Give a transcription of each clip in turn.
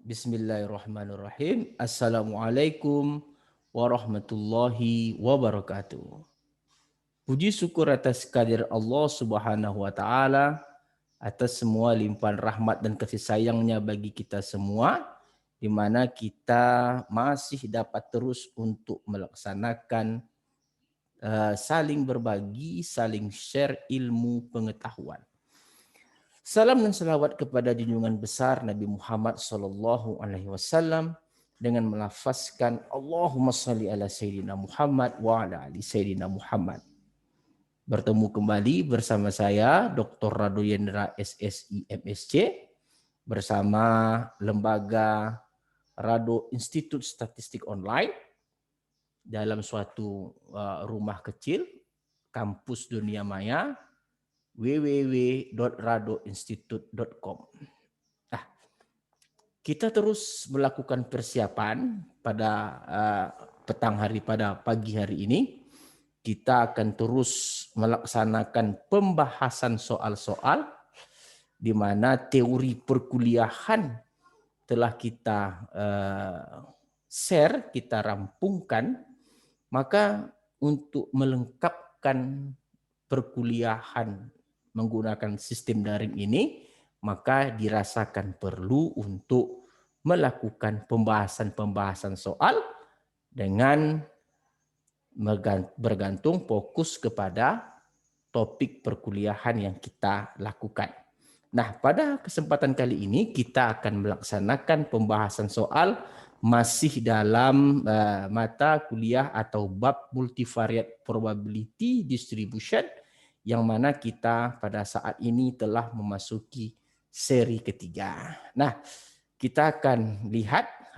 Bismillahirrahmanirrahim. Assalamualaikum warahmatullahi wabarakatuh. Puji syukur atas kehadirat Allah Subhanahu wa taala atas semua limpahan rahmat dan kasih sayangnya bagi kita semua, di mana kita masih dapat terus untuk melaksanakan saling berbagi, saling share ilmu pengetahuan. Salam dan salawat kepada junjungan besar Nabi Muhammad Sallallahu Alaihi Wasallam dengan melafazkan Allahumma salli ala Sayyidina Muhammad wa ala ali Sayyidina Muhammad. Bertemu kembali bersama saya Dr. Rado Yendra SSI MSc bersama Lembaga Rado Institut Statistik Online dalam suatu rumah kecil kampus dunia maya www.radoinstitute.com. Nah, kita terus melakukan persiapan pada pada pagi hari ini. Kita akan terus melaksanakan pembahasan soal-soal di mana teori perkuliahan telah kita share, kita rampungkan. Maka untuk melengkapkan perkuliahan menggunakan sistem daring ini, maka dirasakan perlu untuk melakukan pembahasan-pembahasan soal dengan bergantung fokus kepada topik perkuliahan yang kita lakukan. Nah, pada kesempatan kali ini kita akan melaksanakan pembahasan soal masih dalam mata kuliah atau bab multivariate probability distribution, yang mana kita pada saat ini telah memasuki seri ketiga. Nah, kita akan lihat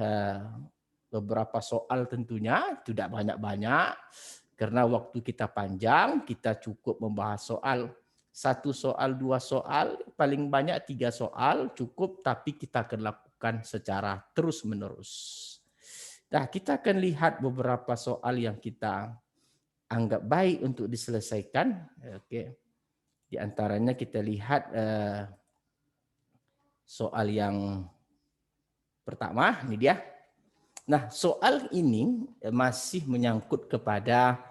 beberapa soal, tentunya tidak banyak-banyak karena waktu kita panjang. Kita cukup membahas soal satu soal, dua soal, paling banyak 3 soal cukup, tapi kita akan lakukan secara terus-menerus. Nah, kita akan lihat beberapa soal yang kita anggap baik untuk diselesaikan. Oke. Di antaranya kita lihat soal yang pertama, ini dia. Nah, soal ini masih menyangkut kepada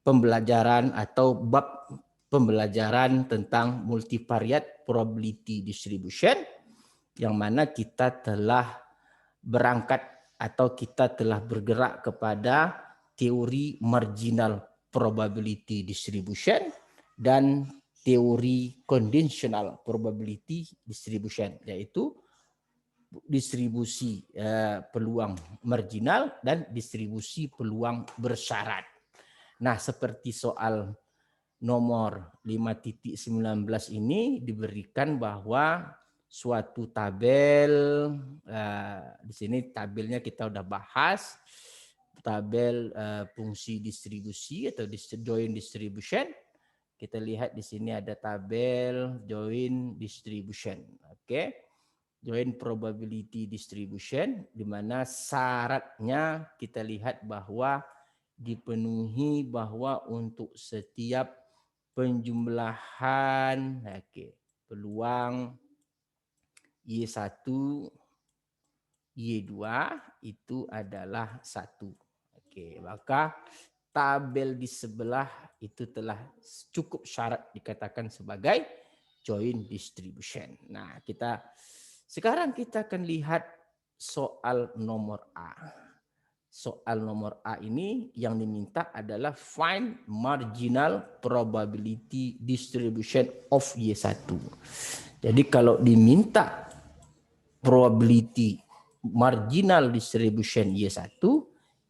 pembelajaran atau bab pembelajaran tentang multivariate probability distribution, yang mana kita telah berangkat atau kita telah bergerak kepada teori marginal probability distribution dan teori conditional probability distribution, yaitu distribusi peluang marginal dan distribusi peluang bersyarat. Nah, seperti soal nomor 5.19 ini diberikan bahwa suatu tabel, di sini tabelnya kita udah bahas, tabel fungsi distribusi atau joint distribution. Kita lihat di sini ada tabel joint distribution. Oke. Joint probability distribution, di mana syaratnya kita lihat bahwa dipenuhi bahwa untuk setiap penjumlahan peluang Y1, Y2 itu adalah 1. Oke, maka tabel di sebelah itu telah cukup syarat dikatakan sebagai joint distribution. Nah, sekarang kita akan lihat soal nomor A. Soal nomor A ini yang diminta adalah find marginal probability distribution of Y1. Jadi kalau diminta probability marginal distribution Y1,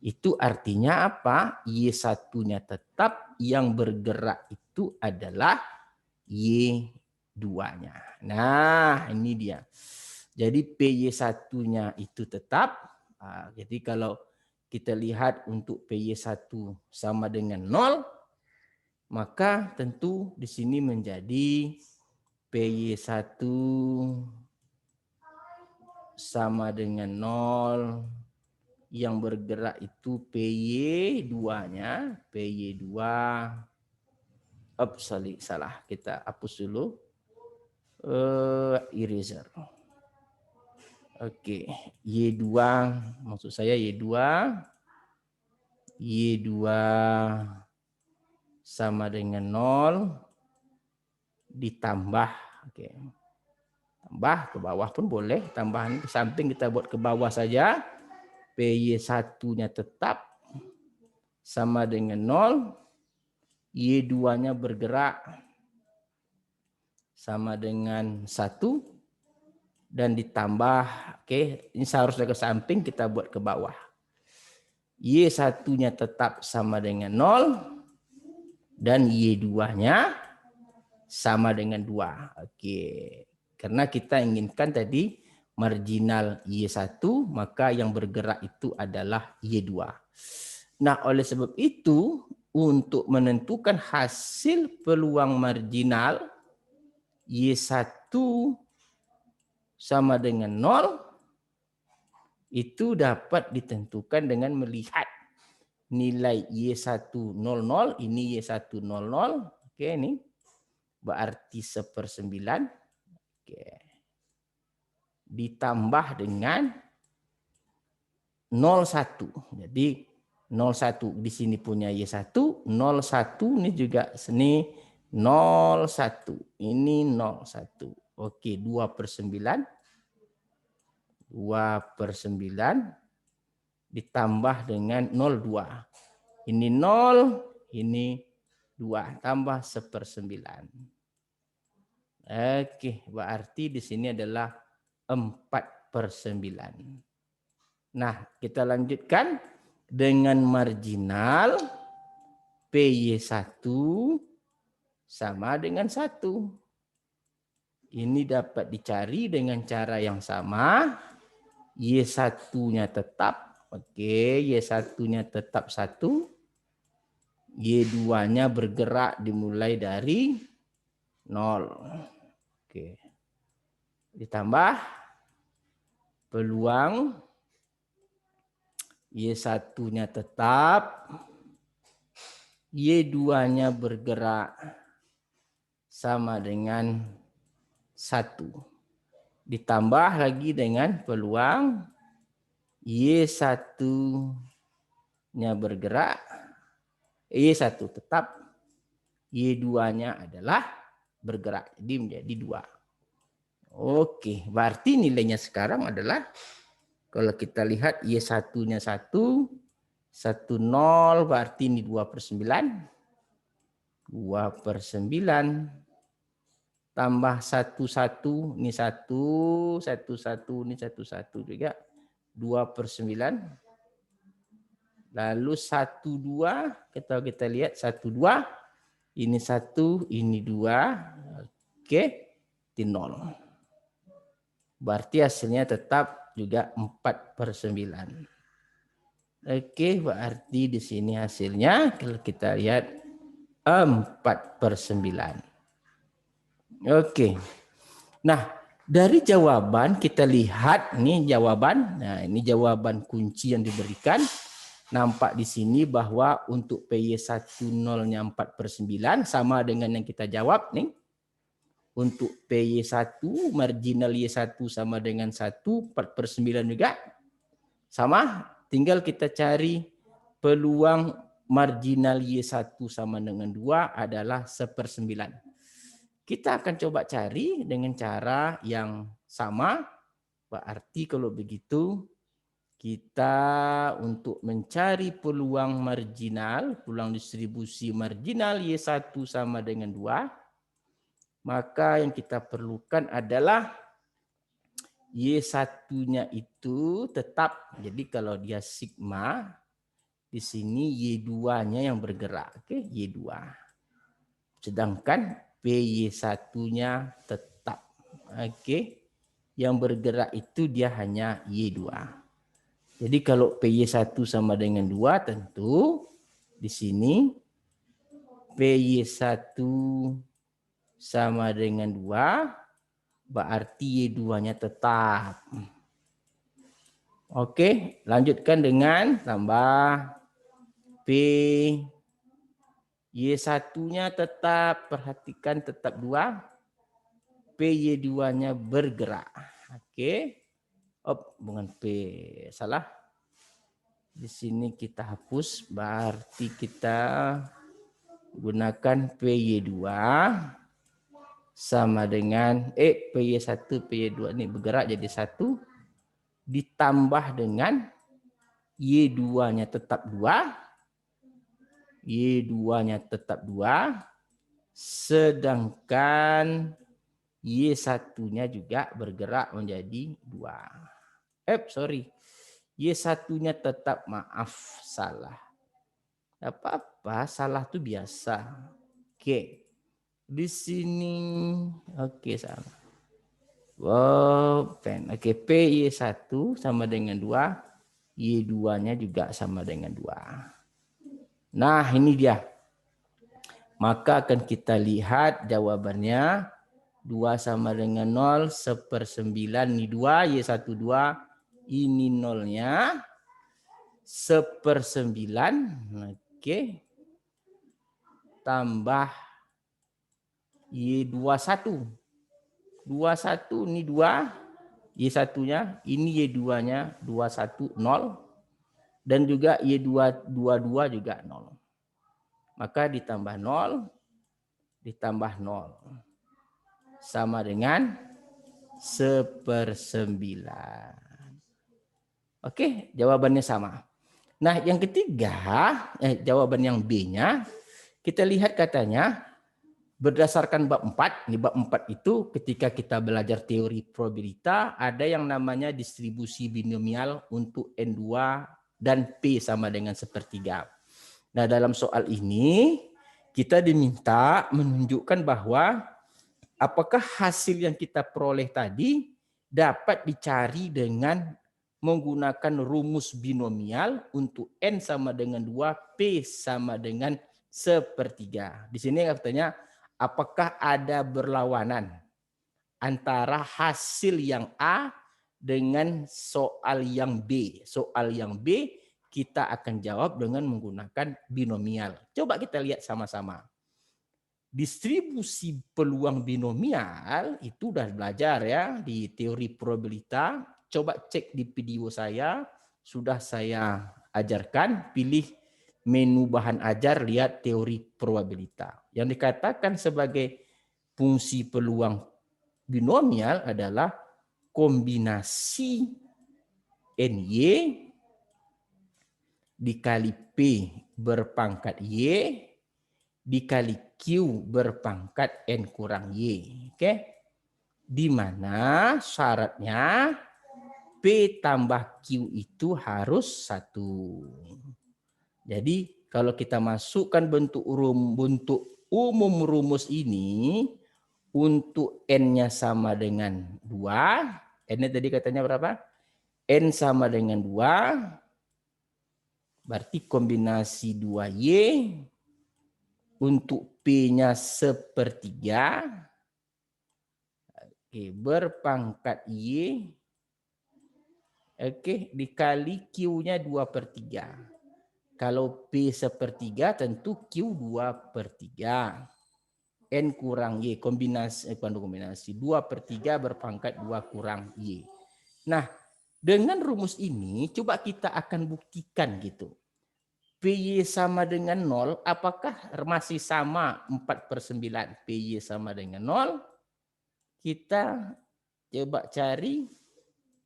itu artinya apa? Y1-nya tetap, yang bergerak itu adalah Y2-nya. Nah, ini dia. Jadi PY1-nya itu tetap. Jadi kalau kita lihat untuk PY1 sama dengan 0, maka tentu di sini menjadi PY1 sama dengan 0, yang bergerak itu PY2-nya, PY2, salah, kita hapus dulu, eraser. Oke, Y2 maksud saya Y2 sama dengan 0 ditambah, oke. Tambah ke bawah pun boleh, tambahan ke samping kita buat ke bawah saja. PY1-nya tetap sama dengan 0, Y2-nya bergerak sama dengan 1 dan ditambah, oke, ini seharusnya ke samping kita buat ke bawah. Y1-nya tetap sama dengan 0 dan Y2-nya sama dengan 2. Oke. Karena kita inginkan tadi marginal Y1, maka yang bergerak itu adalah Y2. Nah, oleh sebab itu, untuk menentukan hasil peluang marginal Y1 sama dengan 0, itu dapat ditentukan dengan melihat nilai Y1 00, ini Y1 00, oke, ini berarti 1/9, oke, ditambah dengan 01. Jadi 01 di sini punya Y1, 01 ini juga sini 01. Ini 01. Oke, 2/9. 2/9 ditambah dengan 02. Ini 0, ini 2, tambah 1/9. Oke, berarti di sini adalah 4/9. Nah, kita lanjutkan dengan marginal PY1 sama dengan 1. Ini dapat dicari dengan cara yang sama. Y1-nya tetap, oke, Y1-nya tetap 1. Y2-nya bergerak dimulai dari 0. Oke. Ditambah peluang Y1-nya tetap, Y2-nya bergerak sama dengan 1. Ditambah lagi dengan peluang Y1-nya bergerak, Y1 tetap, Y2-nya adalah bergerak. Jadi menjadi 2. Oke, berarti nilainya sekarang adalah, kalau kita lihat Y1-nya 1, 10, berarti ini 2/9. 2/9 tambah 11, ini 1, 11, ini 11 juga. 2/9. Lalu 12, kita lihat 12, ini 1, ini 2. Oke, di 0. Berarti hasilnya tetap juga 4/9. Oke, berarti di sini hasilnya kalau kita lihat 4/9. Oke. Nah, dari jawaban kita lihat nih jawaban. Nah, ini jawaban kunci yang diberikan. Nampak di sini bahwa untuk PY10-nya 4/9 sama dengan yang kita jawab nih. Untuk PY1 marginal Y1 sama dengan 1, 4/9 juga. Sama, tinggal kita cari peluang marginal Y1 sama dengan 2 adalah 1/9. Kita akan coba cari dengan cara yang sama. Berarti kalau begitu, kita untuk mencari peluang marginal, peluang distribusi marginal Y1 sama dengan 2, maka yang kita perlukan adalah Y1-nya itu tetap. Jadi kalau dia sigma, di sini Y2-nya yang bergerak. Oke, Y2. Sedangkan PY1-nya tetap. Oke. Yang bergerak itu dia hanya Y2. Jadi kalau PY1 sama dengan 2, tentu di sini PY1 sama dengan 2, berarti Y2-nya tetap. Oke, lanjutkan dengan tambah P. Y1-nya tetap, perhatikan tetap 2. PY2-nya bergerak. Oke. Oh, bukan P, salah. Di sini kita hapus, berarti kita gunakan PY2 sama dengan PY1, PY2 ini bergerak jadi 1 ditambah dengan Y2-nya tetap 2, Y2-nya tetap 2, sedangkan Y1-nya juga bergerak menjadi 2. Sorry. Y1-nya tetap, maaf, salah. Apa-apa, salah tuh biasa. Oke. Di sini oke salah. Wow, oke, PY1 sama dengan 2, Y2-nya juga sama dengan 2. Nah, ini dia. Maka akan kita lihat jawabannya 2 sama dengan 0, 1/9 ini 2, Y1 2, ini nolnya 1/9, oke, tambah Y21. 21 ini 2, Y1-nya, ini Y2-nya 21 0 dan juga Y22 juga 0. Maka ditambah 0 ditambah 0 sama dengan 1/9. Oke, jawabannya sama. Nah, yang ketiga, jawaban yang B-nya, kita lihat katanya berdasarkan bab 4, di bab 4 itu ketika kita belajar teori probabilitas, ada yang namanya distribusi binomial untuk N2 dan P sama dengan 1/3. Nah, dalam soal ini kita diminta menunjukkan bahwa apakah hasil yang kita peroleh tadi dapat dicari dengan menggunakan rumus binomial untuk N sama dengan 2, P sama dengan 1/3. Di sini katanya, apakah ada berlawanan antara hasil yang A dengan soal yang B. Soal yang B kita akan jawab dengan menggunakan binomial. Coba kita lihat sama-sama. Distribusi peluang binomial itu udah belajar ya di teori probabilitas. Coba cek di video saya, sudah saya ajarkan, pilih menu bahan ajar, lihat teori probabilitas. Yang dikatakan sebagai fungsi peluang binomial adalah kombinasi NY dikali P berpangkat Y dikali Q berpangkat N kurang Y. Oke? Di mana syaratnya P tambah Q itu harus 1. Jadi kalau kita masukkan bentuk umum rumus ini, untuk N-nya sama dengan 2, N-nya tadi katanya berapa? N sama dengan 2, berarti kombinasi 2Y, untuk P-nya 1/3, oke, berpangkat Y, oke, dikali Q-nya 2/3. Kalau P 1/3 tentu Q 2/3. N kurang Y, kombinasi 2/3 berpangkat 2 kurang Y. Nah, dengan rumus ini coba kita akan buktikan gitu. PY sama dengan 0, apakah masih sama 4/9? PY sama dengan 0, kita coba cari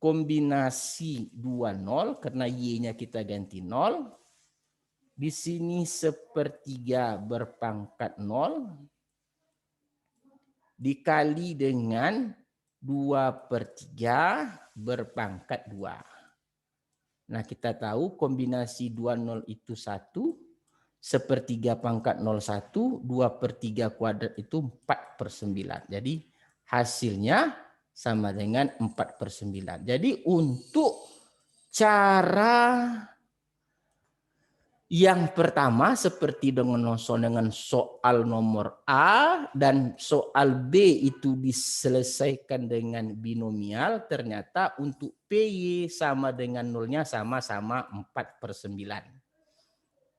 kombinasi 2 0, karena Y-nya kita ganti 0. Di sini 1/3 berpangkat 0, dikali dengan 2/3 berpangkat 2. Nah, kita tahu kombinasi 2 0 itu 1, 1/3 pangkat 0 1, 2/3 kuadrat itu 4/9. Jadi hasilnya sama dengan 4/9. Jadi untuk cara yang pertama seperti dengan soal nomor A dan soal B itu diselesaikan dengan binomial, ternyata untuk PY sama dengan nolnya sama-sama 4/9.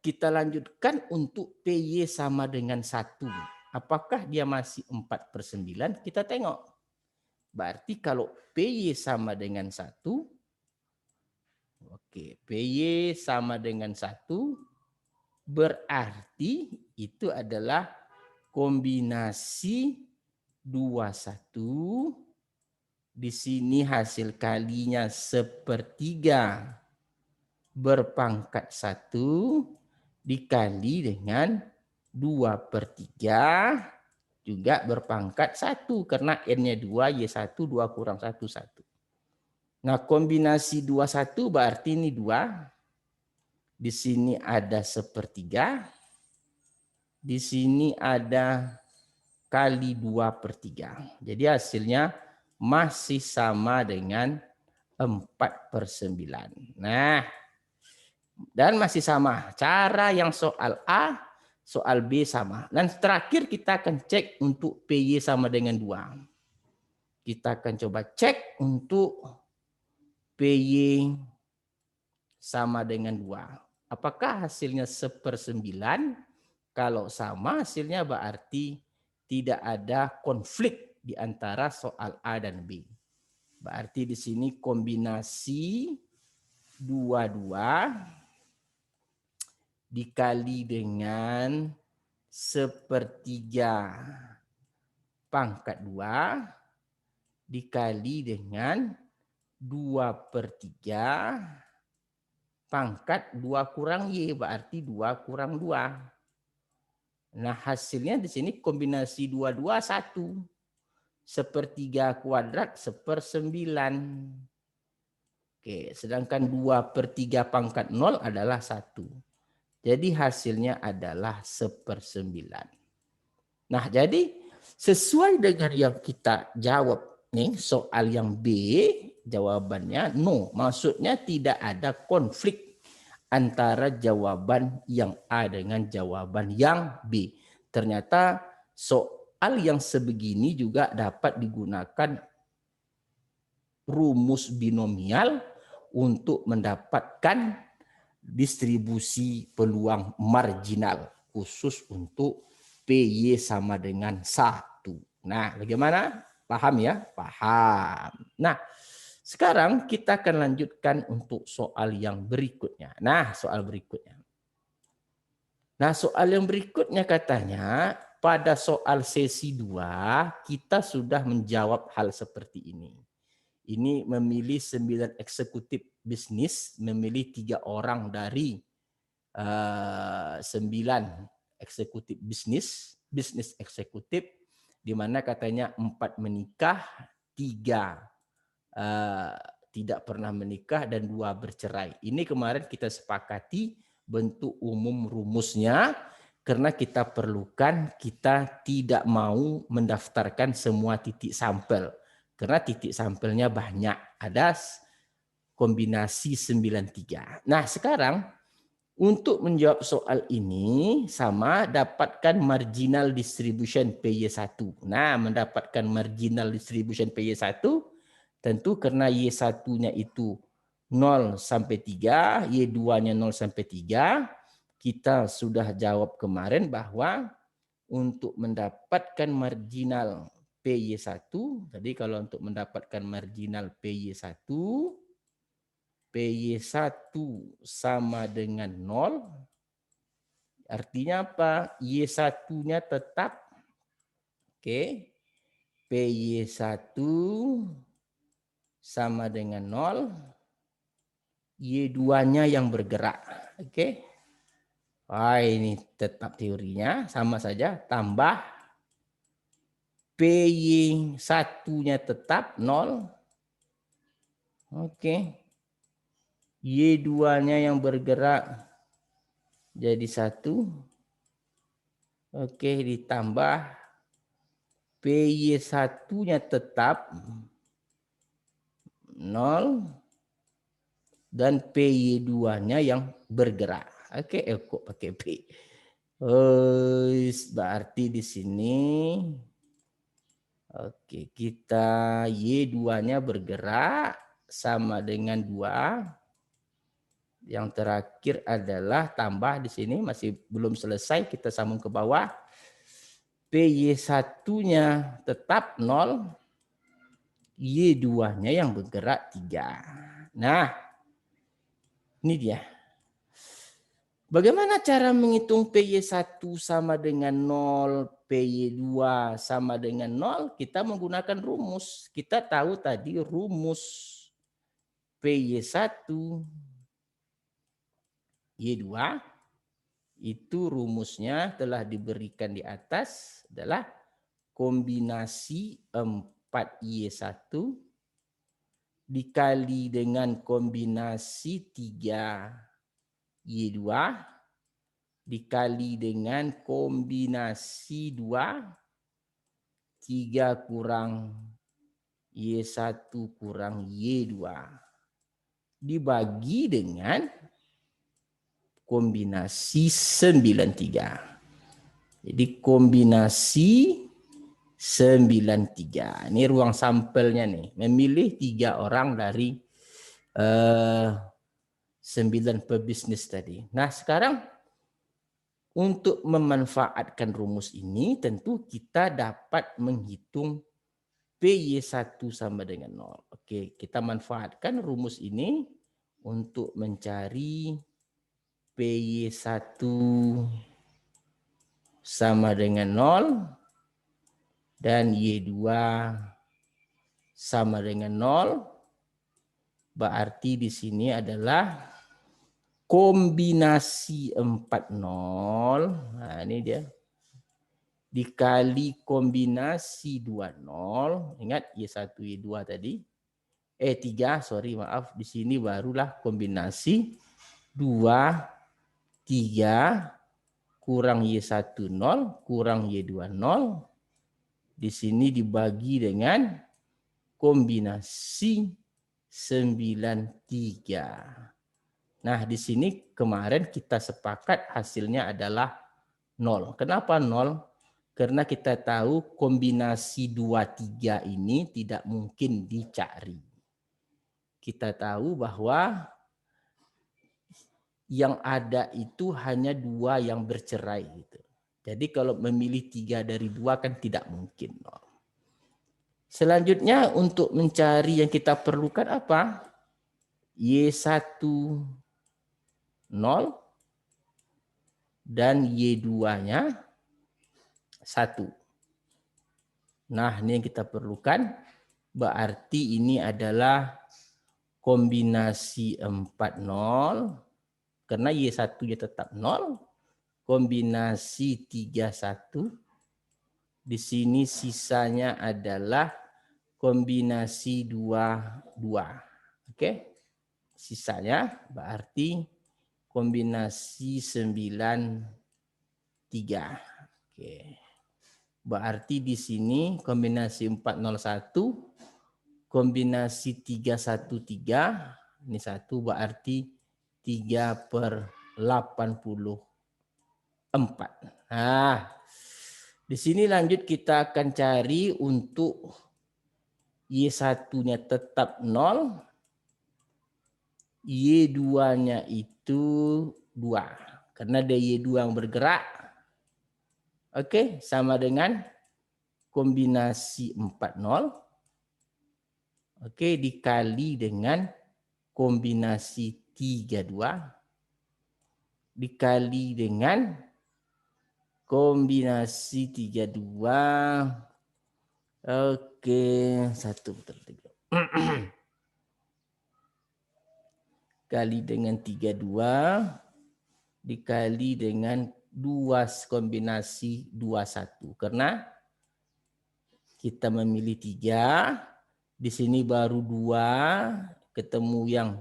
Kita lanjutkan untuk PY sama dengan 1. Apakah dia masih 4/9? Kita tengok. Berarti kalau PY sama dengan 1, Oke, PY sama dengan 1 berarti itu adalah kombinasi 21. Di sini hasil kalinya sepertiga berpangkat 1 dikali dengan 2/3 juga berpangkat 1 karena N-nya 2, Y1 2 kurang 1, 1. Nah, kombinasi 21 berarti ini 2. Di sini ada sepertiga. Di sini ada kali 2/3. Jadi hasilnya masih sama dengan 4/9. Nah, dan masih sama. Cara yang soal A, soal B sama. Dan terakhir kita akan cek untuk PY sama dengan 2. Kita akan coba cek untuk PY sama dengan 2. Apakah hasilnya 1/9? Kalau sama hasilnya berarti tidak ada konflik di antara soal A dan B. Berarti di sini kombinasi 22 dikali dengan sepertiga pangkat 2 dikali dengan 2/3 pangkat 2 kurang Y, berarti 2 kurang 2. Nah, hasilnya di sini kombinasi 22 1. Sepertiga kuadrat 1/9. Oke, sedangkan 2/3 pangkat 0 adalah 1. Jadi hasilnya adalah 1/9. Nah, jadi sesuai dengan yang kita jawab nih, soal yang B, jawabannya no. Maksudnya tidak ada konflik antara jawaban yang A dengan jawaban yang B. Ternyata soal yang sebegini juga dapat digunakan rumus binomial untuk mendapatkan distribusi peluang marginal khusus untuk PY sama dengan 1. Nah, bagaimana? Paham ya? Paham. Nah, sekarang kita akan lanjutkan untuk soal yang berikutnya. Nah, soal berikutnya. Nah, soal yang berikutnya katanya pada soal sesi 2 kita sudah menjawab hal seperti ini. Ini memilih 9 eksekutif bisnis, memilih 3 orang dari 9 eksekutif bisnis eksekutif, di mana katanya 4 menikah, 3 tidak pernah menikah, dan 2 bercerai. Ini kemarin kita sepakati bentuk umum rumusnya, karena kita perlukan, kita tidak mau mendaftarkan semua titik sampel. Karena titik sampelnya banyak, ada kombinasi 93. Nah, sekarang untuk menjawab soal ini sama dapatkan marginal distribution PY1. Nah, mendapatkan marginal distribution PY1 tentu karena Y1-nya itu 0 sampai 3, Y2-nya 0 sampai 3, kita sudah jawab kemarin bahwa untuk mendapatkan marginal PY1, jadi kalau untuk mendapatkan marginal PY1 sama dengan 0, artinya apa? Y1-nya tetap, oke, PY1 sama dengan 0, Y2-nya yang bergerak, oke. Wah, ini tetap teorinya, sama saja, tambah PY1-nya tetap 0, oke. Y2-nya yang bergerak jadi 1. Oke, ditambah PY1-nya tetap 0 dan PY2-nya yang bergerak. Oke, kok pakai P. Berarti di sini oke, kita Y2-nya bergerak sama dengan 2. Yang terakhir adalah tambah di sini, masih belum selesai, kita sambung ke bawah. PY1-nya tetap 0, Y2-nya yang bergerak 3. Nah, Ini dia. Bagaimana cara menghitung PY1 sama dengan 0, PY2 sama dengan 0? Kita menggunakan rumus. Kita tahu tadi rumus PY1, Y2, itu rumusnya telah diberikan di atas adalah kombinasi 4Y1 dikali dengan kombinasi 3Y2 dikali dengan kombinasi 2, 3 kurang Y1 kurang Y2 dibagi dengan kombinasi 93. Jadi kombinasi 93. Ini ruang sampelnya nih. Memilih 3 orang dari 9 pebisnis tadi. Nah, sekarang untuk memanfaatkan rumus ini tentu kita dapat menghitung PY1 sama dengan 0. Oke, kita manfaatkan rumus ini untuk mencari PY1 sama dengan 0 dan Y2 sama dengan 0. Berarti di sini adalah kombinasi 40. Nah, ini dia. Dikali kombinasi 20. Ingat Y1, Y2 tadi. 3, sorry maaf. Di sini barulah kombinasi 2, 3 kurang Y1 0 kurang Y2 0. Di sini dibagi dengan kombinasi 93. Nah, di sini kemarin kita sepakat hasilnya adalah 0. Kenapa 0? Karena kita tahu kombinasi 2, 3 ini tidak mungkin dicari. Kita tahu bahwa yang ada itu hanya 2 yang bercerai gitu. Jadi kalau memilih 3 dari 2 kan tidak mungkin. Selanjutnya untuk mencari yang kita perlukan apa? Y1 0 dan Y2-nya 1. Nah, ini yang kita perlukan. Berarti ini adalah kombinasi 40 karena Y1-nya tetap 0. Kombinasi 31. Di sini sisanya adalah kombinasi 22. Oke. Sisanya berarti kombinasi 93. Oke. Berarti di sini kombinasi 401, kombinasi 313, ini 1 berarti 3/84. Nah, di sini lanjut kita akan cari untuk Y1-nya tetap 0, Y2-nya itu 2. Karena ada Y2 yang bergerak. Oke, sama dengan kombinasi 40. Oke, dikali dengan kombinasi 32. Dikali dengan kombinasi 32. Oke, 1 betul. Kali dengan 32 dikali dengan 2 kombinasi 21. Karena kita memilih 3, di sini baru 2, ketemu yang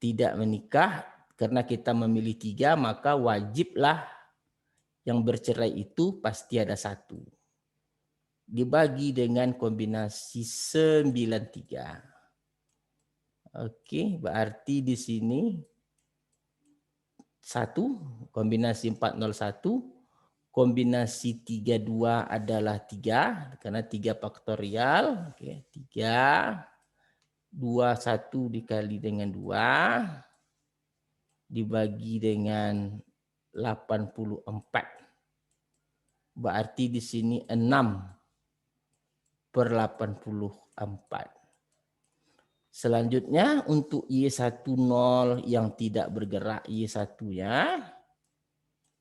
tidak menikah. Karena kita memilih 3, maka wajiblah yang bercerai itu pasti ada 1. Dibagi dengan kombinasi 93. Oke, berarti di sini 1, kombinasi 401, kombinasi 32 adalah 3, karena 3 faktorial. Oke, 3, 21 dikali dengan 2, dibagi dengan 84. Berarti di sini 6/84. Selanjutnya untuk Y10 yang tidak bergerak Y1-nya.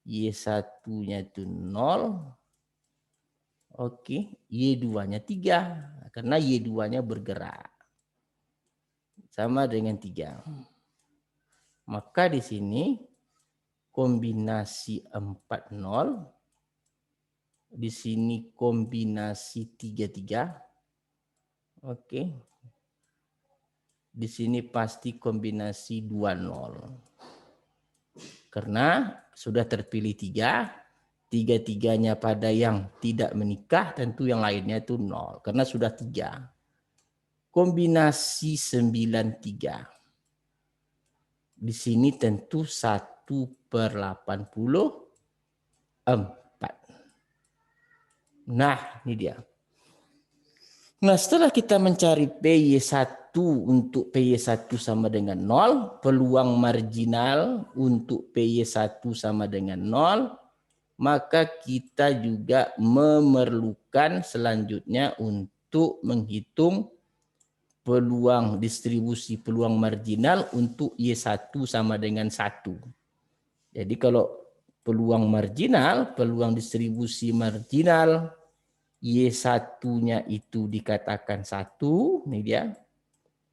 Y1-nya itu 0. Oke, Y2-nya 3. Karena Y2-nya bergerak. Sama dengan 3. Maka di sini kombinasi 40. Di sini kombinasi 33. Oke. Di sini pasti kombinasi 20. Karena sudah terpilih 3, tiga-tiganya pada yang tidak menikah, tentu yang lainnya itu 0. Karena sudah 3. Kombinasi 93. Di sini tentu 1/84. Nah, ini dia. Nah, setelah kita mencari PY1 untuk PY1 sama dengan 0, peluang marginal untuk PY1 sama dengan 0, maka kita juga memerlukan selanjutnya untuk menghitung peluang distribusi peluang marginal untuk Y1 sama dengan 1. Jadi kalau peluang marginal, peluang distribusi marginal Y1-nya itu dikatakan 1, ini dia.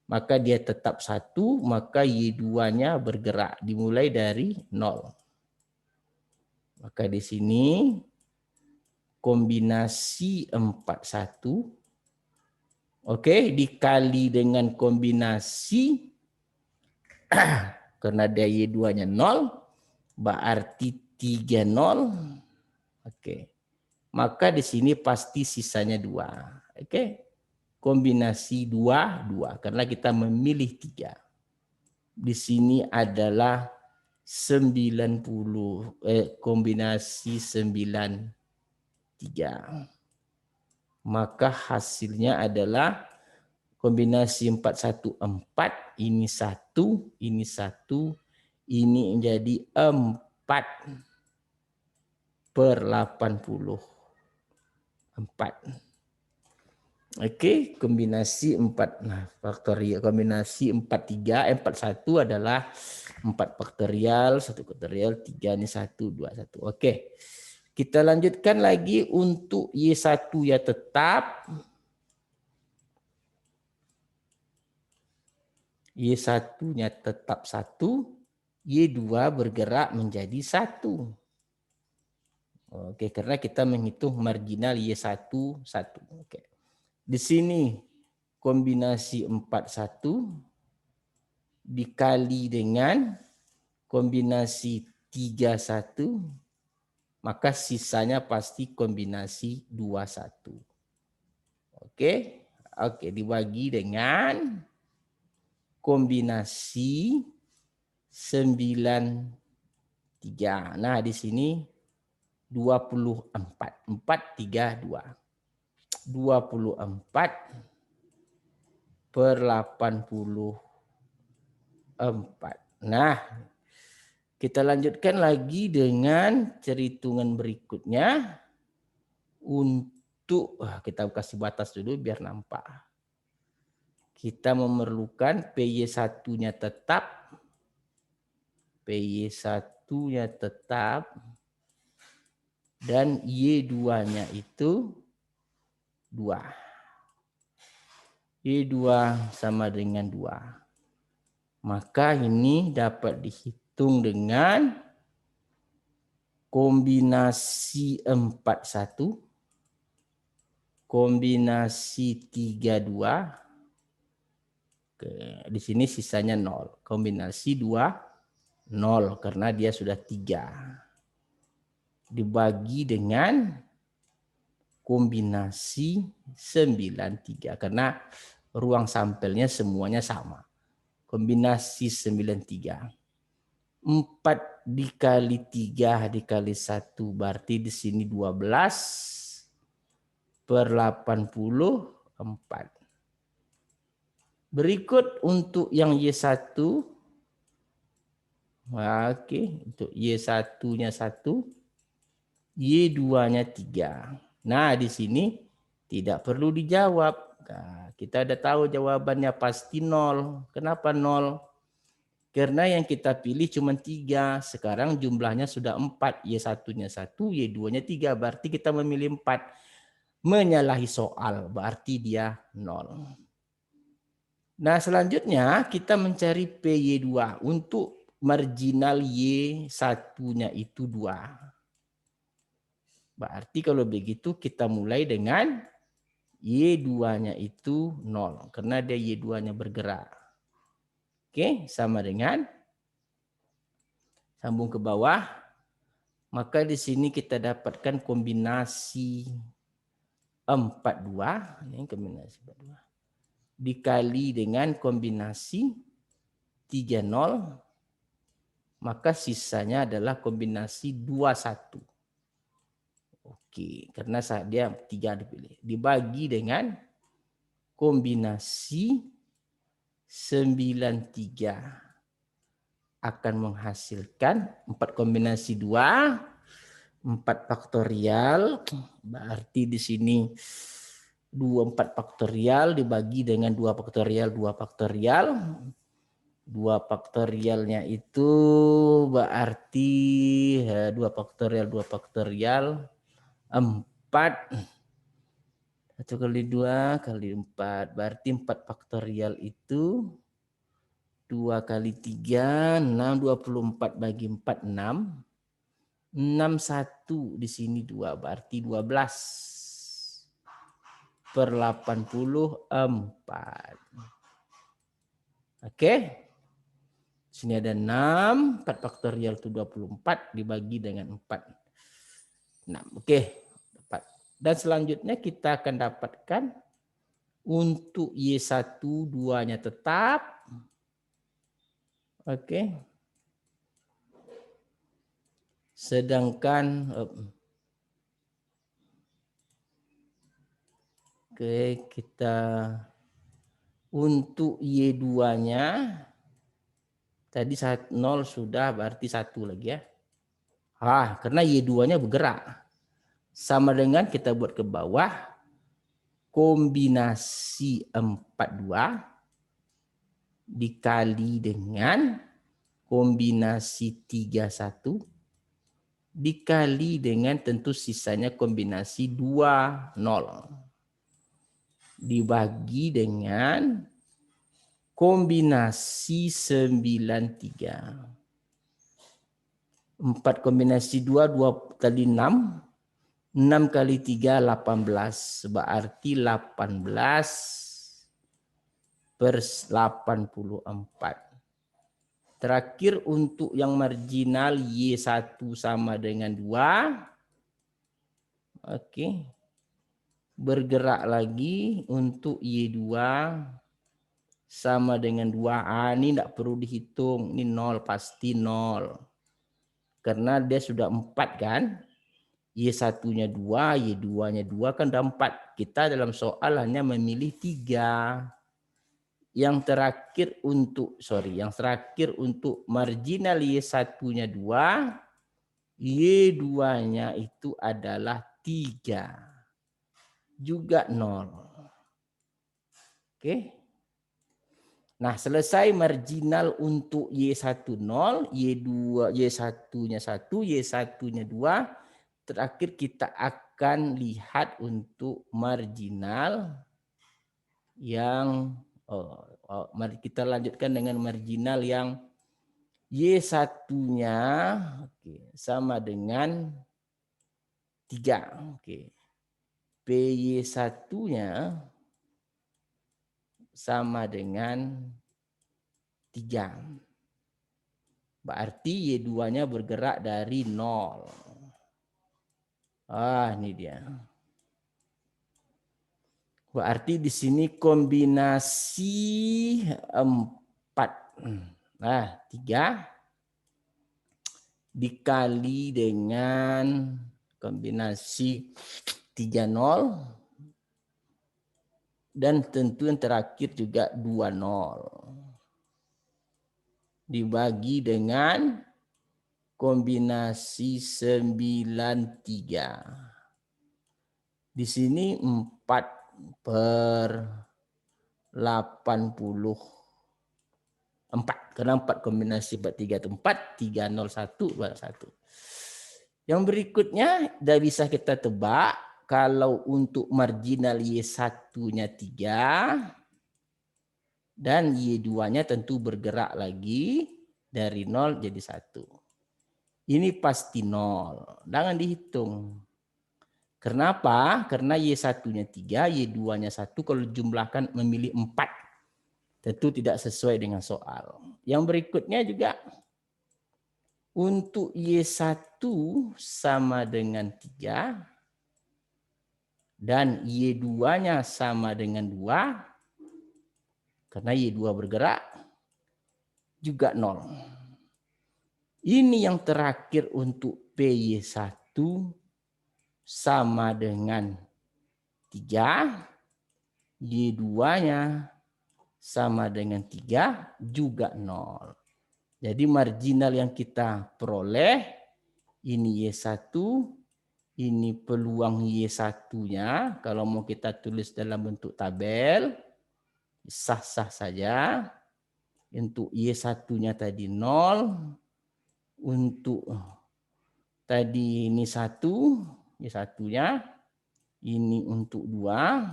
Maka dia tetap 1, maka Y2-nya bergerak dimulai dari 0. Maka di sini kombinasi 41, oke, dikali dengan kombinasi karena dia Y2-nya 0, berarti 30. Oke. Maka di sini pasti sisanya 2. Oke. Kombinasi 2, 2. Karena kita memilih 3. Di sini adalah 90, kombinasi 93. Maka hasilnya //adalah kombinasi 414, ini 1, ini 1, ini menjadi 4/84. Oke, kombinasi 4. Nah, faktorial kombinasi 43, 41 adalah 4 faktorial, 1 faktorial, 3 ini 1, 2, 1. Oke. Kita lanjutkan lagi untuk Y1 ya tetap. Y1-nya tetap 1, Y2 bergerak menjadi 1. Oke, karena kita menghitung marginal Y1, 1. Oke. Di sini kombinasi 41 dikali dengan kombinasi 31, maka sisanya pasti kombinasi 21. Oke. Oke, dibagi dengan kombinasi 93. Nah, di sini 24. 432. 24/84. Nah, kita lanjutkan lagi dengan perhitungan berikutnya. Untuk kita kasih batas dulu biar nampak. Kita memerlukan PY1-nya tetap. PY1-nya tetap. Dan Y2-nya itu 2. Y2 sama dengan 2. Maka ini dapat dihitung dengan kombinasi 41, kombinasi 32. Oke, di sini sisanya 0. Kombinasi 2, 0 karena dia sudah 3. Dibagi dengan kombinasi 93 karena ruang sampelnya semuanya sama. Kombinasi 93. 4 dikali 3 dikali 1 berarti di sini 12/84. Berikut untuk yang Y1. Oke, untuk Y1-nya 1, Y2-nya 3. Nah, di sini tidak perlu dijawab Nah, kita udah tahu jawabannya pasti 0. Kenapa 0? Karena yang kita pilih cuma 3. Sekarang jumlahnya sudah 4. Y1-nya 1, Y2-nya 3. Berarti kita memilih 4. Menyalahi soal. Berarti dia 0. Nah, selanjutnya kita mencari PY2. Untuk marginal Y1-nya itu 2. Berarti kalau begitu kita mulai dengan Y2-nya itu 0. Karena dia Y2-nya bergerak. Oke, sama dengan sambung ke bawah. Maka di sini kita dapatkan kombinasi 42. Ini kombinasi 42. Dikali dengan kombinasi 30. Maka sisanya adalah kombinasi 21. Oke, karena dia 3 dipilih. Dibagi dengan kombinasi 93. Akan menghasilkan 4 kombinasi 2, 4 faktorial, berarti di sini 4 faktorial dibagi dengan 2 faktorial, 2 faktorial. 2 faktorialnya itu berarti 2 faktorial, 2 faktorial, 4. 1 kali 2 kali 4, berarti 4 faktorial itu 2 kali 3, 6, 24 bagi 4, 6. 61 di sini 2, berarti 12 per 84. Oke. Sini ada 6, 4 faktorial itu 24 dibagi dengan 4. 6. Oke. Dan selanjutnya kita akan dapatkan untuk Y1 2-nya tetap. Oke. Sedangkan kita untuk Y2-nya tadi 0 sudah, berarti 1 lagi ya. Karena Y2-nya bergerak. Sama dengan kita buat ke bawah kombinasi 42 dikali dengan kombinasi 31 dikali dengan tentu sisanya kombinasi 2, 0. Dibagi dengan kombinasi 93. 4 kombinasi 2, 2 kali 6. 6 kali 3, 18. Berarti 18 per 84. Terakhir untuk yang marginal Y1 sama dengan 2. Oke. Bergerak lagi untuk Y2 sama dengan 2. Ini tidak perlu dihitung. Ini 0, pasti 0. Karena dia sudah 4 kan. Y1-nya 2, Y2-nya 2 kan udah 4. Kita dalam soal hanya memilih 3. Yang terakhir untuk marginal Y1-nya 2, Y2-nya itu adalah 3. Juga 0. Oke. Nah, selesai marginal untuk Y1 0, Y1-nya 1, Y1-nya 2. Terakhir kita akan lihat untuk marginal yang mari kita lanjutkan dengan marginal yang Y1-nya sama dengan 3. PY1-nya sama dengan 3. Berarti Y2-nya bergerak dari 0. Ini dia. Berarti di sini kombinasi 4. 3 dikali dengan kombinasi 30. Dan tentu yang terakhir juga 20. Dibagi dengan kombinasi 93. Di sini 4 4/84. Karena 4 kombinasi 43 itu 4, 301, 21. Yang berikutnya sudah bisa kita tebak kalau untuk marginal Y1-nya 3 dan Y2-nya tentu bergerak lagi dari 0 jadi 1. Ini pasti 0. Jangan dihitung. Kenapa? Karena Y1-nya 3, Y2-nya 1. Kalau jumlahkan memilih 4. Tentu tidak sesuai dengan soal. Yang berikutnya juga. Untuk Y1 sama dengan 3. Dan Y2-nya sama dengan 2. Karena Y2 bergerak. Juga 0. Ini yang terakhir untuk PY1 sama dengan 3. Y2-nya sama dengan 3 juga 0. Jadi marginal yang kita peroleh ini Y1, ini peluang Y1-nya. Kalau mau kita tulis dalam bentuk tabel, sah-sah saja. Untuk Y1-nya tadi 0. Untuk tadi ini 1, Y1-nya. Ini untuk 2.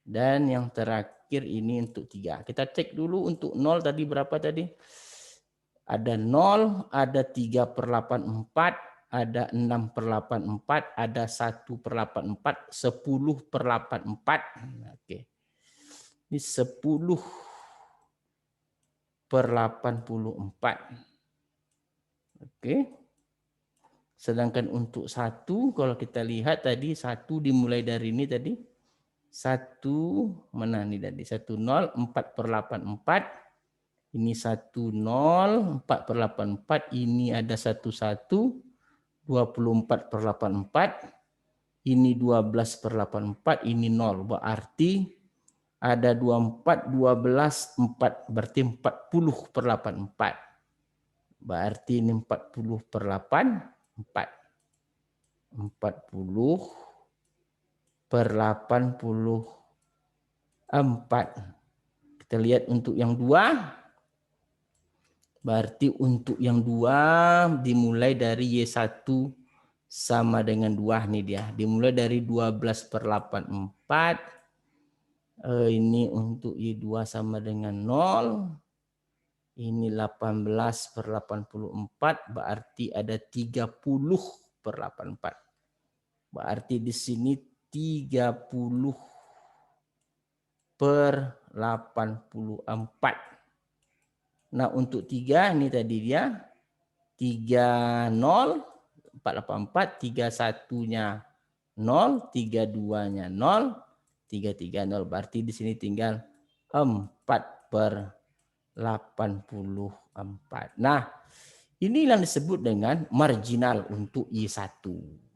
Dan yang terakhir ini untuk 3. Kita cek dulu untuk 0 tadi berapa tadi? Ada 0, ada 3/84, ada 6/84, ada 1/84, 10/84. Oke. Ini 10/84. Oke. Sedangkan untuk 1, kalau kita lihat tadi 1 dimulai dari ini tadi. 1, mana nih tadi? 10, 4/84. Ini 10, 4/84. Ini ada 11, 24/84. Ini 12/84. Ini 0. Berarti ada 24, 12, 4. Berarti 40/84. Berarti ini 40/84. 40/84. Kita lihat untuk yang 2. Berarti untuk yang 2 dimulai dari Y1 sama dengan 2 nih dia. Dimulai dari 12/84. Ini untuk Y2 sama dengan 0. Ini 18/84. Berarti ada 30/84. Berarti di sini 30/84. Nah untuk 3 ini tadi dia 30, 4/84, 31-nya 0, 32-nya 0, 33 0. Berarti di sini tinggal 4/84. Nah ini yang disebut dengan marginal untuk Y1.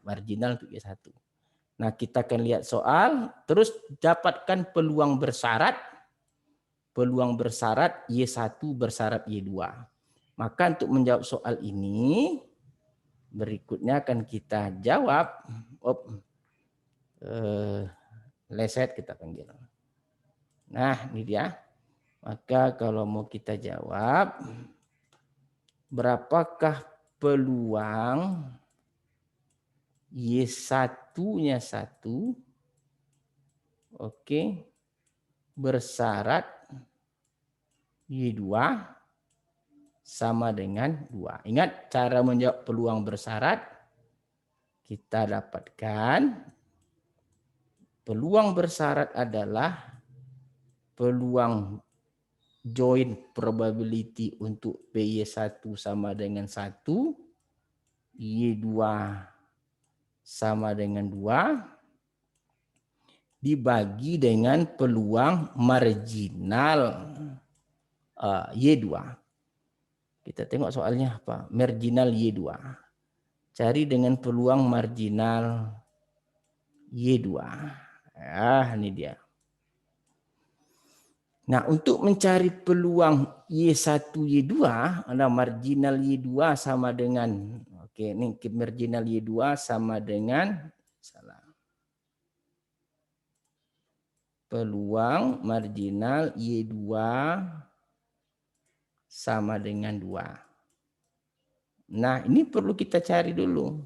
Marginal untuk Y1. Nah kita akan lihat soal. Terus dapatkan peluang bersyarat. Peluang bersyarat Y1 bersyarat Y2. Maka untuk menjawab soal ini, berikutnya akan kita jawab. Leset kita panggil. Nah ini dia. Maka kalau mau kita jawab, berapakah peluang Y1-nya 1, oke, bersyarat Y2 sama dengan 2. Ingat cara menjawab peluang bersyarat. Kita dapatkan peluang bersyarat adalah peluang join probability untuk PY1 sama dengan 1. Y2 sama dengan 2. Dibagi dengan peluang marginal Y2. Kita tengok soalnya apa? Marginal Y2. Cari dengan peluang marginal Y2. Ini dia. Nah, untuk mencari peluang Y1, Y2, ada marginal Y2 sama dengan, oke, ini marginal Y2 sama dengan, salah. Peluang marginal Y2 sama dengan 2. Nah, ini perlu kita cari dulu.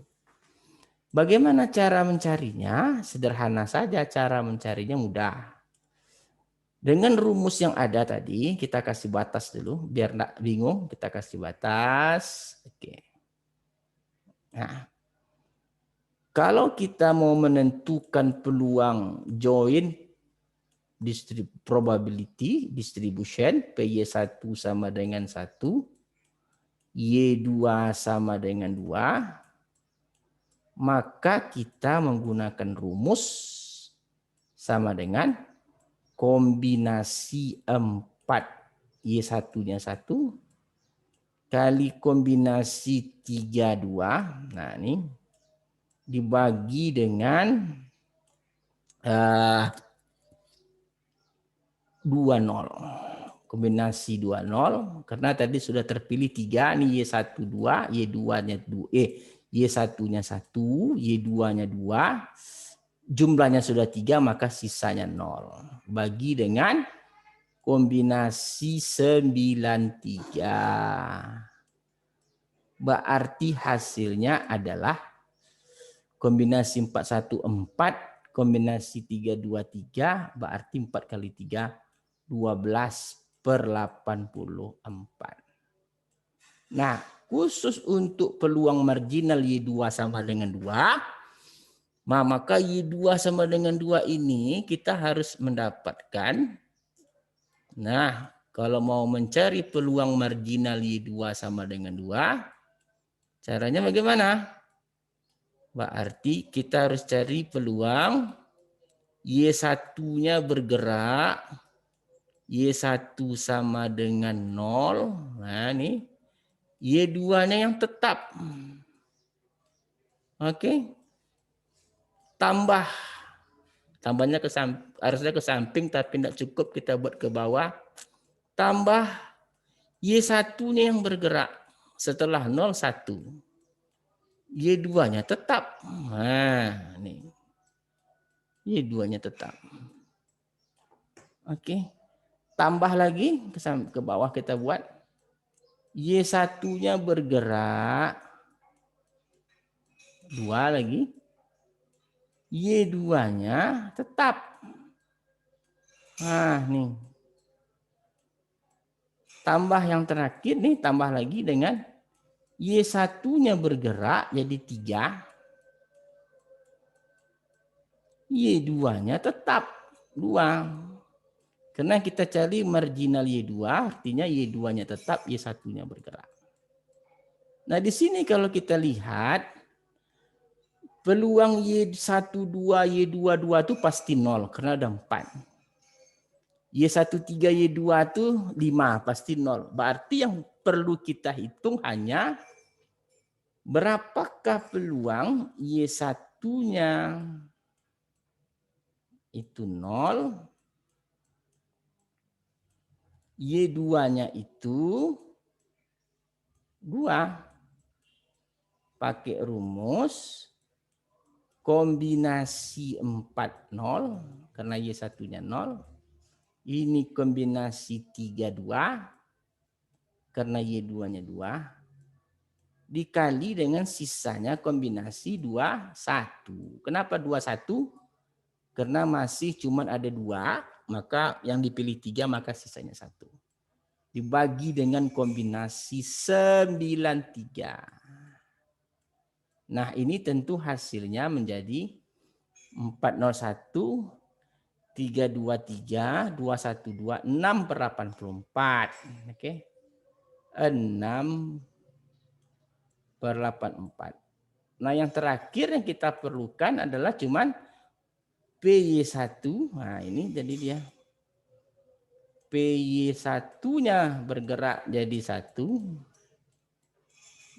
Bagaimana cara mencarinya? Sederhana saja, cara mencarinya mudah. Dengan rumus yang ada tadi, kita kasih batas dulu, biar enggak bingung, kita kasih batas. Oke. Nah, kalau kita mau menentukan peluang join probability distribution, PY1 sama dengan 1, Y2 sama dengan 2, maka kita menggunakan rumus sama dengan kombinasi 4 Y1-nya 1 kali kombinasi 3, 2. Nah, ini dibagi dengan 20. Kombinasi 20 karena tadi sudah terpilih 3 nih, Y1 2, Y2-nya 2, Y1-nya 1, Y2-nya 2. Jumlahnya sudah 3 maka sisanya 0. Bagi dengan kombinasi 93. Berarti hasilnya adalah kombinasi 414, kombinasi 323, berarti 4 kali 3, 12/84. Nah, khusus untuk peluang marginal Y2 sama dengan 2, maka Y2 sama dengan 2 ini kita harus mendapatkan. Nah, kalau mau mencari peluang marginal Y2 sama dengan 2, caranya bagaimana? Berarti kita harus cari peluang Y1-nya bergerak, Y1 sama dengan 0. Nah, ini Y2-nya yang tetap. Oke. Tambahnya harusnya ke samping tapi tidak cukup, kita buat ke bawah. Tambah Y1-nya yang bergerak setelah 0, 1. Y2-nya tetap. Nah, ini. Y2-nya tetap. Oke. Tambah lagi ke bawah kita buat. Y1-nya bergerak. 2 lagi. Y2-nya tetap. Nah, nih. Tambah yang terakhir nih, tambah lagi dengan Y1-nya bergerak jadi 3. Y2-nya tetap 2. Karena kita cari marginal Y2, artinya Y2-nya tetap, Y1-nya bergerak. Nah, di sini kalau kita lihat, peluang Y12, Y22 itu pasti 0, karena ada 4. Y13, Y2 itu 5, pasti 0. Berarti yang perlu kita hitung hanya berapakah peluang Y1-nya itu 0, Y2-nya itu 2. Pakai rumus kombinasi 4, 0, karena Y1-nya 0. Ini kombinasi 3, 2, karena Y2-nya 2. Dikali dengan sisanya kombinasi 2, 1. Kenapa 2, 1? Karena masih cuma ada 2, maka yang dipilih 3, maka sisanya 1. Dibagi dengan kombinasi 93. Nah, ini tentu hasilnya menjadi 401, 323, 212, 6/84. Oke. 6/84. Nah, yang terakhir yang kita perlukan adalah cuman PY1. Nah, ini jadi dia. PY1-nya bergerak jadi 1.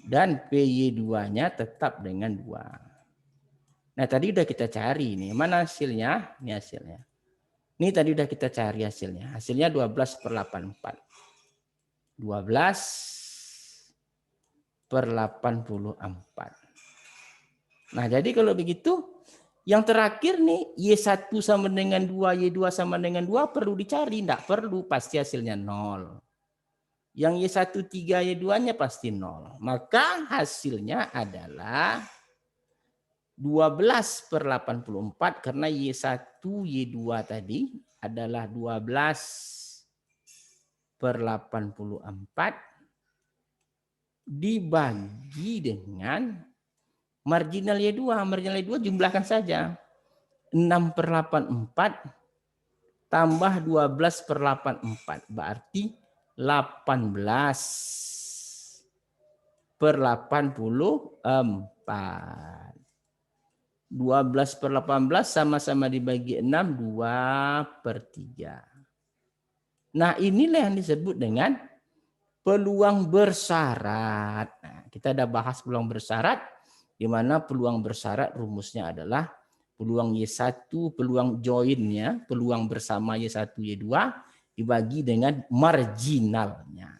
Dan PY2-nya tetap dengan 2. Nah, tadi udah kita cari nih. Mana hasilnya? Ini hasilnya. Ini tadi udah kita cari hasilnya. Hasilnya 12/84. 12/84. Nah, jadi kalau begitu Yang terakhir nih, Y1 sama dengan 2, Y2 sama dengan 2 perlu dicari. Tidak perlu, pasti hasilnya 0. Yang Y1, 3, Y2-nya pasti 0. Maka hasilnya adalah 12/84 karena Y1, Y2 tadi adalah 12/84 dibagi dengan marginal Y2. Marginal Y2 jumlahkan saja. 6/84 tambah 12/84 berarti 18/84. 12/18 sama-sama dibagi 6, 2/3. Nah, inilah yang disebut dengan peluang bersyarat. Nah, kita udah bahas peluang bersyarat, di mana peluang bersyarat rumusnya adalah peluang Y1, peluang joinnya, peluang bersama Y1, Y2 dibagi dengan marginalnya.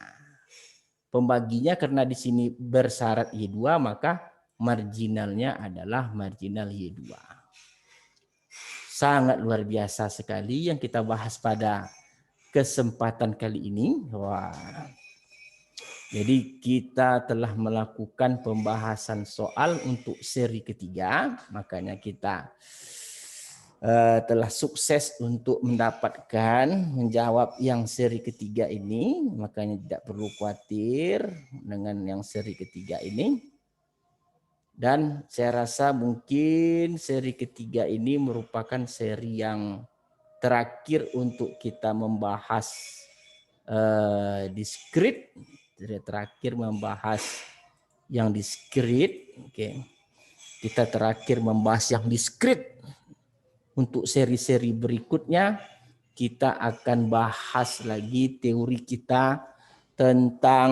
Pembaginya karena di sini bersyarat Y2, maka marginalnya adalah marginal Y2. Sangat luar biasa sekali yang kita bahas pada kesempatan kali ini. Wah. Jadi kita telah melakukan pembahasan soal untuk seri ketiga, makanya kita telah sukses untuk mendapatkan menjawab yang seri ketiga ini, makanya tidak perlu khawatir dengan yang seri ketiga ini. Dan saya rasa mungkin seri ketiga ini merupakan seri yang terakhir untuk kita membahas diskrit. Terakhir membahas yang diskrit. Oke. Kita terakhir membahas yang diskrit. Untuk seri-seri berikutnya kita akan bahas lagi teori kita tentang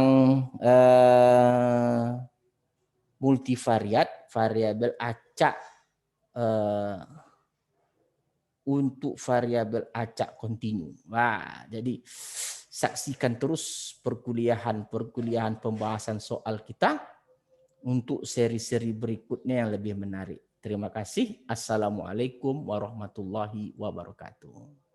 multivariat, variabel acak untuk variabel acak kontinu. Wah, jadi saksikan terus perkuliahan pembahasan soal kita untuk seri-seri berikutnya yang lebih menarik. Terima kasih. Assalamualaikum warahmatullahi wabarakatuh.